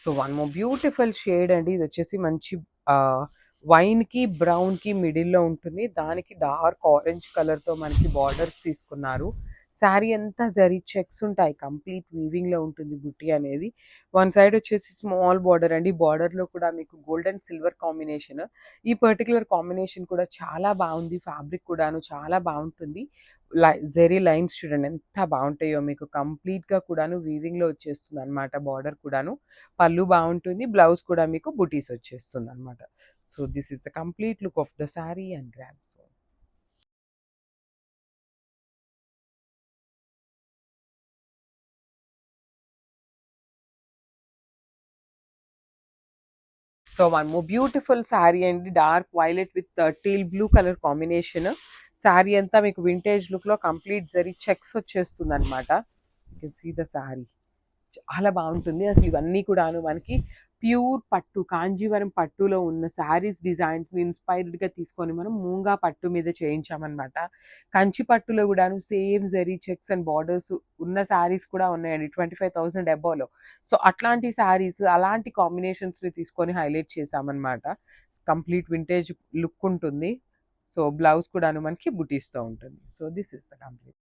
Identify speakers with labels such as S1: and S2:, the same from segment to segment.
S1: So one more beautiful shade అండి. ఇది వచ్చేసి మంచి వైన్కి బ్రౌన్కి మిడిల్లో ఉంటుంది. దానికి డార్క్ ఆరెంజ్ కలర్తో మనకి బార్డర్స్ తీసుకున్నారు. శారీ అంతా జరీ చెక్స్ ఉంటాయి. కంప్లీట్ వీవింగ్లో ఉంటుంది బుట్టి అనేది. వన్ సైడ్ వచ్చేసి స్మాల్ బార్డర్ అండి. బార్డర్లో కూడా మీకు గోల్డ్ అండ్ సిల్వర్ కాంబినేషన్. ఈ పర్టికులర్ కాంబినేషన్ కూడా చాలా బాగుంది. ఫ్యాబ్రిక్ కూడాను చాలా బాగుంటుంది. జెరీ లైన్స్ చూడండి ఎంత బాగుంటాయో. మీకు కంప్లీట్గా కూడాను వీవింగ్లో వచ్చేస్తుంది అనమాట. బార్డర్ కూడాను పళ్ళు బాగుంటుంది. బ్లౌజ్ కూడా మీకు బుటీస్ వచ్చేస్తుంది అనమాట. So this is the complete look of the sari and grab. So one more beautiful sari అండి. Dark violet with teal blue colour combination. Sari అంతా మీకు వింటేజ్ లుక్ లో కంప్లీట్ జరీ చెక్స్ వచ్చేస్తుంది అనమాట. You can see the sari చాలా బాగుంటుంది. అసలు ఇవన్నీ కూడాను మనకి ప్యూర్ పట్టు, కాంజీవరం పట్టులో ఉన్న శారీస్ డిజైన్స్ ఇన్స్పైర్డ్గా తీసుకొని మనం మూంగా పట్టు మీద చేయించామన్నమాట. కంచి పట్టులో కూడాను same zari checks and borders ఉన్న శారీస్ కూడా ఉన్నాయండి 25,000 అబోవ్లో. సో అట్లాంటి శారీస్ అలాంటి కాంబినేషన్స్ని తీసుకొని హైలైట్ చేసామన్నమాట. కంప్లీట్ వింటేజ్ లుక్ ఉంటుంది. సో బ్లౌజ్ కూడాను మనకి బుటీస్తో ఉంటుంది. So this is the complete.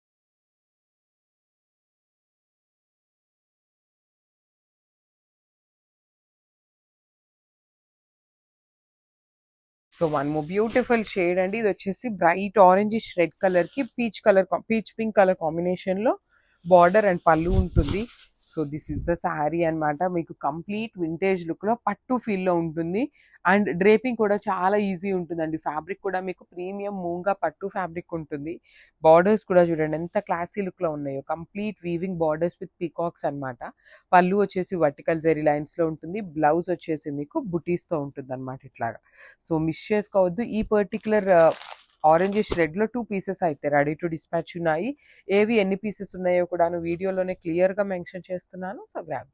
S1: So one more beautiful shade అండి. ఇది వచ్చేసి బ్రైట్ ఆరెంజిష్ రెడ్ కలర్ కి పీచ్ పింక్ కలర్ కాంబినేషన్ లో బార్డర్ అండ్ పళ్ళు ఉంటుంది. So this is the sari అనమాట. మీకు కంప్లీట్ వింటేజ్ లుక్ లో పట్టు ఫీల్ లో ఉంటుంది. అండ్ డ్రేపింగ్ కూడా చాలా ఈజీ ఉంటుందండి. ఫ్యాబ్రిక్ కూడా మీకు ప్రీమియం మూంగా పట్టు ఫ్యాబ్రిక్ ఉంటుంది. బార్డర్స్ కూడా చూడండి ఎంత క్లాసీ లుక్ లో ఉన్నాయో. Complete weaving borders with peacocks అనమాట. పళ్ళు వచ్చేసి వర్టికల్ జెరీ లైన్స్ లో ఉంటుంది. బ్లౌజ్ వచ్చేసి మీకు బుటీస్ తో ఉంటుంది అనమాట ఇట్లాగా. సో మిస్ చేసుకోవద్దు. ఈ పర్టికులర్ ఆరెంజిష్ రెడ్లో 2 పీసెస్ అయితే రెడీ టు డిస్పాచ్ ఉన్నాయి. ఏవి ఎన్ని పీసెస్ ఉన్నాయో కూడా వీడియోలోనే క్లియర్గా మెన్షన్ చేస్తున్నాను. So grab.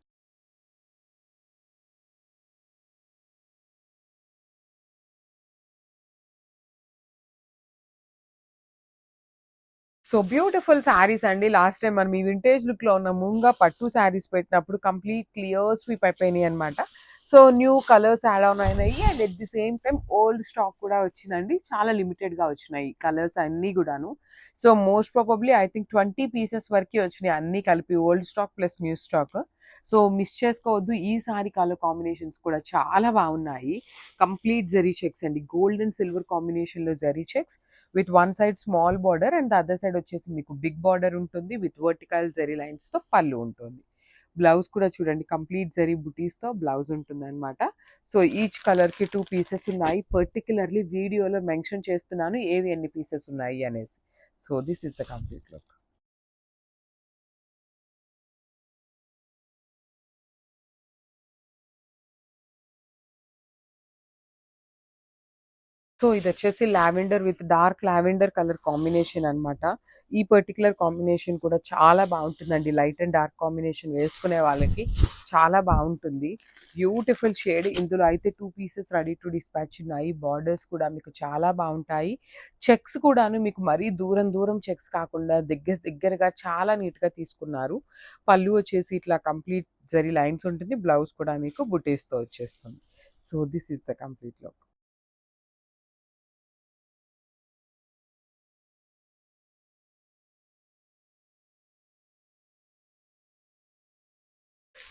S1: So beautiful saris అండి. లాస్ట్ టైం మనం ఈ వింటేజ్ లుక్ లో ఉన్న ముంగా పట్టు శారీస్ పెట్టినప్పుడు కంప్లీట్ క్లియర్ స్వీప్ అయిపోయినాయి అనమాట. So new colours add on అయినాయి. And at the same time old stock కూడా వచ్చిందండి. చాలా లిమిటెడ్ గా వచ్చినాయి కలర్స్ అన్ని కూడాను. So most probably I think 20 pieces వరకు వచ్చినాయి అన్ని కలిపి, old stock plus new stock. So miss చేసుకోవద్దు. ఈ సారీ కలర్ కాంబినేషన్స్ కూడా చాలా బాగున్నాయి. కంప్లీట్ జరీ చెక్స్ అండి. గోల్డ్ అండ్ సిల్వర్ కాంబినేషన్ లో zari checks with one side small border and other side వచ్చేసి మీకు బిగ్ బార్డర్ ఉంటుంది. విత్ వర్టికల్ జరీ లైన్స్ తో పళ్ళు ఉంటుంది. బ్లౌజ్ కూడా చూడండి కంప్లీట్ జరీ బుటీస్ తో బ్లౌజ్ ఉంటుంది అనమాట. సో ఈచ్ కలర్ కి 2 పీసెస్ ఉన్నాయి. పర్టికులర్లీ వీడియోలో మెన్షన్ చేస్తున్నాను ఏవి ఎన్ని పీసెస్ ఉన్నాయి అనేసి. So this is the complete look. So ఇది వచ్చేసి lavender with dark lavender colour combination అనమాట. ఈ పర్టికులర్ కాంబినేషన్ కూడా చాలా బాగుంటుందండి. లైట్ అండ్ డార్క్ కాంబినేషన్ వేసుకునే వాళ్ళకి చాలా బాగుంటుంది. Beautiful shade. ఇందులో అయితే 2 పీసెస్ రెడీ టు డిస్పాచ్ ఉన్నాయి. బార్డర్స్ కూడా మీకు చాలా బాగుంటాయి. చెక్స్ కూడాను మీకు మరీ దూరం దూరం చెక్స్ కాకుండా దగ్గర దగ్గరగా చాలా నీట్గా తీసుకున్నారు. పళ్ళు వచ్చేసి ఇట్లా కంప్లీట్ జరీ లైన్స్ ఉంటుంది. బ్లౌజ్ కూడా మీకు బుటీస్తో వచ్చేస్తుంది. So this is the complete look.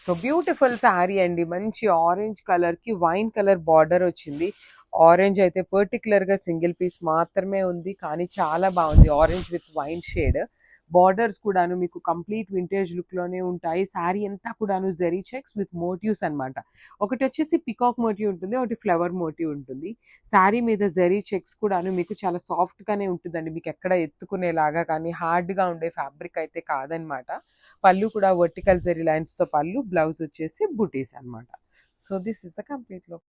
S1: So beautiful sari అండి. మంచి ఆరెంజ్ కలర్ కి వైన్ కలర్ బార్డర్ వచ్చింది. ఆరెంజ్ అయితే పర్టికులర్ గా సింగిల్ పీస్ మాత్రమే ఉంది, కానీ చాలా బాగుంది. Orange with wine shade. Borders కూడాను మీకు కంప్లీట్ వింటేజ్ లుక్ లోనే ఉంటాయి. శారీ అంతా కూడాను జెరీ చెక్స్ విత్ మోటివ్స్ అనమాట. ఒకటి వచ్చేసి పికాక్ మోటివ్ ఉంటుంది, ఒకటి ఫ్లవర్ మోటివ్ ఉంటుంది. శారీ మీద జెరీ చెక్స్ కూడాను మీకు చాలా సాఫ్ట్ గానే ఉంటుందండి. మీకు ఎక్కడ ఎత్తుకునేలాగా కానీ హార్డ్ గా ఉండే ఫ్యాబ్రిక్ అయితే కాదనమాట. పళ్ళు కూడా వర్టికల్ జెరీ లైన్స్ తో పళ్ళు, బ్లౌజ్ వచ్చేసి బుటీస్ అనమాట. So this is the complete look.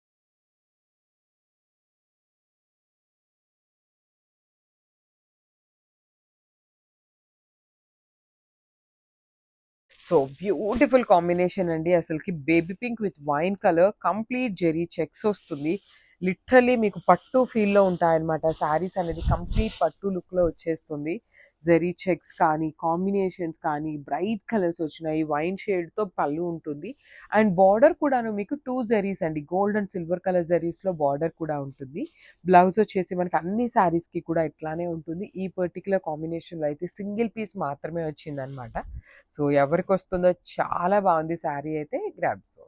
S1: So beautiful combination అండి. అసలుకి baby pink with wine colour complete zari checks వస్తుంది. లిటరలీ మీకు పట్టు ఫీల్లో ఉంటాయన్నమాట. శారీస్ అనేది కంప్లీట్ పట్టు లుక్లో వచ్చేస్తుంది. జెరీ చెక్స్ కానీ, కాంబినేషన్స్ కానీ, బ్రైట్ కలర్స్ వచ్చినాయి. వైన్ షేడ్‌తో పళ్ళు ఉంటుంది. అండ్ బార్డర్ కూడాను మీకు 2 జెరీస్ అండి. గోల్డ్ అండ్ సిల్వర్ కలర్ జెరీస్‌లో బార్డర్ కూడా ఉంటుంది. బ్లౌజ్ వచ్చేసి మనకి అన్ని శారీస్‌కి కూడా ఇట్లానే ఉంటుంది. ఈ పర్టిక్యులర్ కాంబినేషన్‌లో అయితే సింగిల్ పీస్ మాత్రమే వచ్చిందనమాట. సో, ఎవరికొస్తుందో చాలా బావుంది శారీ అయితే గ్రాబ్స్.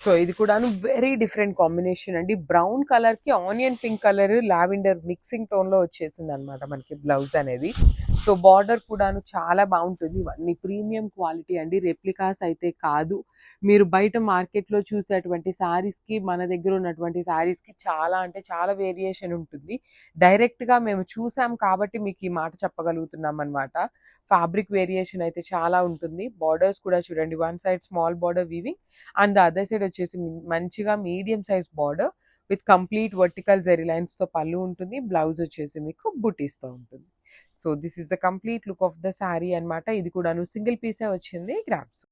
S1: సో, ఇది కూడాను వెరీ డిఫరెంట్ కాంబినేషన్ అండి. బ్రౌన్ కలర్‌కి onion pink colour, lavender mixing టోన్‌లో వచ్చేసిందనమాట మనకి బ్లౌజ్ అనేది. సో, బార్డర్ కూడాను చాలా బావుంటుంది. ఇవన్నీ ప్రీమియం క్వాలిటీ అండి. రెప్లికాస్ అయితే కాదు. మీరు బయట మార్కెట్‌లో చూసేటువంటి శారీస్‌కి, మన దగ్గర ఉన్నటువంటి శారీస్‌కి చాలా అంటే చాలా వేరియేషన్ ఉంటుంది. డైరెక్ట్‌గా మేము చూసాం కాబట్టి మీకు ఈ మాట చెప్పగలుగుతున్నామనమాట. ఫ్యాబ్రిక్ వేరియేషన్ అయితే చాలా ఉంటుంది. బార్డర్స్ కూడా చూడండి. One side small border weaving and the other side వచ్చేసి మంచిగా medium size border with complete vertical zari లైన్స్‌తో పళ్ళు ఉంటుంది. బ్లౌజ్ వచ్చేసి మీకు బుటీస్‌తో ఉంటుంది. So, this is the complete look of the sari అన్నమాట. ఇది కూడాను సింగిల్ పీసే వచ్చింది గ్రాబ్స్.